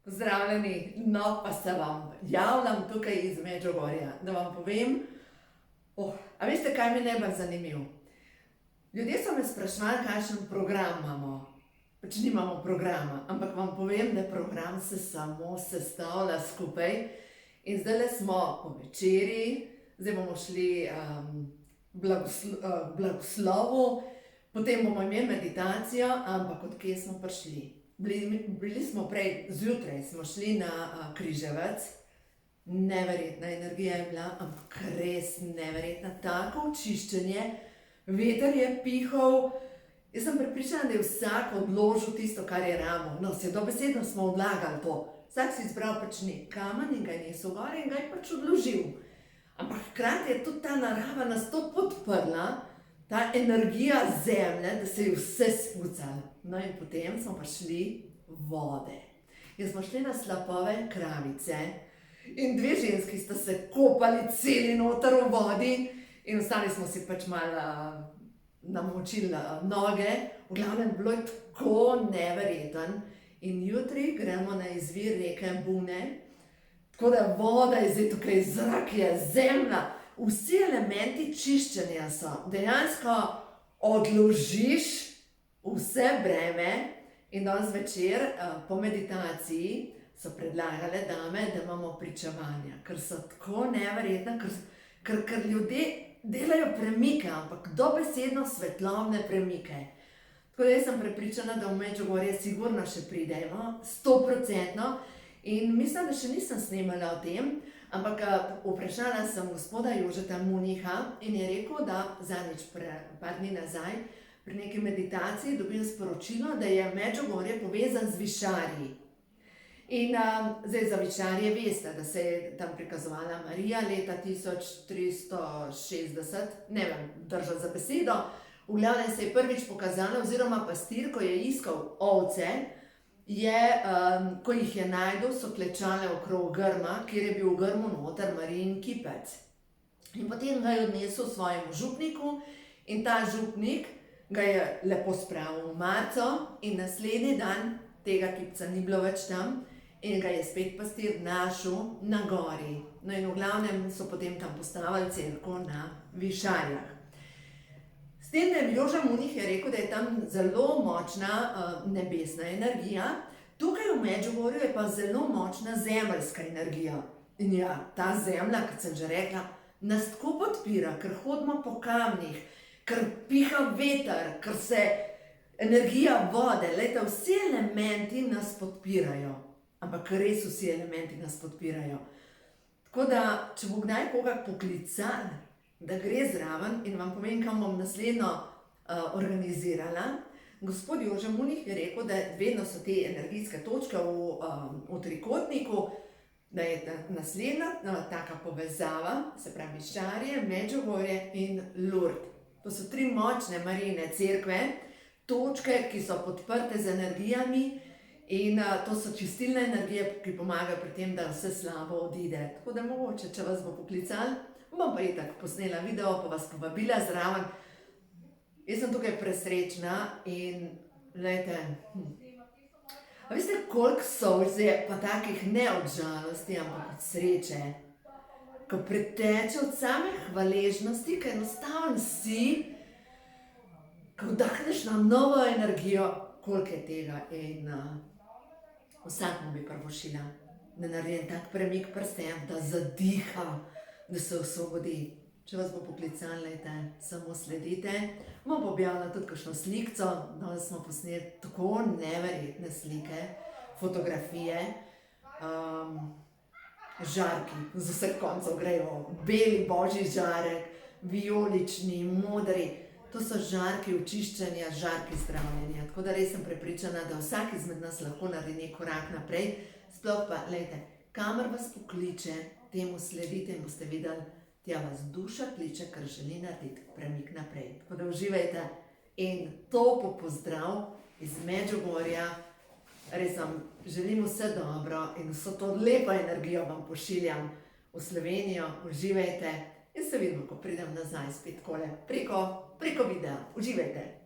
Pozdravljeni, no pa se vam javljam tukaj iz Medžugorja, da vam povem, a veste, kaj mi je najbolj zanimivo? Ljudje so me spraševali, kakšen program imamo. Pač nimamo programa, ampak vam povem, da program se samo sestavlja skupaj. In zdajle smo po večerji, zdaj bomo šli blagoslovu, potem bomo imeli meditacijo, ampak od kje smo prišli? Bili smo prej, zjutraj smo šli na Križevec, neverjetna energija je bila, ampak res neverjetna, tako očiščenje, veter je pihal. Jaz sem prepričana, da je vsak odložil tisto, kar je rabil. No, se dobesedno smo odlagali to. Vsak si izbral pač nek kamen in ga je nesel gor in ga je pač odložil. Ampak hkrati je tudi ta narava nas to podprla, ta energija zemlje, da se je vse spucalo. No in potem smo pa šli vode. In smo šli na slapove Kravice in dve ženski sta se kopali celi noter v vodi in ostali smo si pač malo namočili noge. V glavnem bilo je tako neverjeten. In jutri gremo na izvir reke Bune, tako da voda je zdaj tukaj, zrak je, zemlja, vsi elementi čiščenja so. Dejansko odložiš vse breme in danes zvečer po meditaciji so predlagale dame, da imamo pričevanja, ker so tako neverjetne, ker ljudje delajo premike, ampak dobesedno svetlobne premike. Tako da jaz sem prepričana, da v Medžugorje sigurno še pridemo, 100%. In mislim, da še nisem snemala o tem, ampak vprašala sem gospoda Jožeta Muniha in je rekel, da zadnjič par dni nazaj pri neki meditaciji dobil sporočilo, da je Medžugorje povezan z višarji. In zdaj za višarje veste, da se je tam prikazovala Marija leta 1360, ne vem, držati za besedo. V glavnem se je prvič pokazala, oziroma pastir, ko je iskal ovce, ko jih je našel, so klečale okrog grma, kjer je bil v grmu noter Marijin kipec. In potem ga je odnesel svojemu župniku in ta župnik ga je lepo spravil v marco in naslednji dan tega kipca ni bilo več tam in ga je spet pastir našel na gori. No in v glavnem so potem tam postavili cerkev na Višarjah. S tem, da je Jože Munih je rekel, da je tam zelo močna nebesna energija, tukaj v Medžugorju je pa zelo močna zemeljska energija. In ja, ta zemlja, kot sem že rekla, nas tako podpira, ker hodimo po kamnih, ker piha veter, ker se energija vode, lejte, vsi elementi nas podpirajo. Ampak res vsi elementi nas podpirajo. Tako da, če bo kdaj koga poklical, da gre zraven in vam povem, kam bom naslednjo organizirala. Gospod Jože Munih je rekel, da vedno so te energijske točke v trikotniku, da je naslednja taka povezava, se pravi Šarje, Medžugorje in Lourdes. To so tri močne Marijine cerkve, točke, ki so podprte z energijami in to so čistilne energije, ki pomagajo pri tem, da vse slabo odide. Tako da mogoče, če vas bo poklical, bom pa itak posnela video, pa vas povabila zraven. Jaz sem tukaj presrečna in glejte, a veste, koliko solz je, pa takih ne od žalosti, ampak od sreče, ko preteče od same hvaležnosti, ko enostavno si, ko vdahneš na novo energijo, koliko je tega in vsakmu bi prvošila, da naredim tak premik prstem, da zadiha, da se osvobodi. Če vas bo poklical, lejte, samo sledite. Bom pa objavila tudi kakšno slikco, danes smo posneli tako neverjetne slike, fotografije, žarki z vseh koncev grejo, beli božji žarek, vijolični, modri, to so žarki očiščenja, žarki zdravljenja. Tako da res sem prepričana, da vsak izmed nas lahko naredi nek korak naprej. Sploh pa, lejte, kamor vas pokliče, temu sledite in boste videli, tja vas duša kliče, ker želi narediti premik naprej. Tako da uživajte in topo pozdrav iz Medžugorja. Res vam želim vse dobro in vso to lepo energijo vam pošiljam v Slovenijo. Uživajte in se vidimo, ko pridem nazaj spet takole preko videa. Uživajte!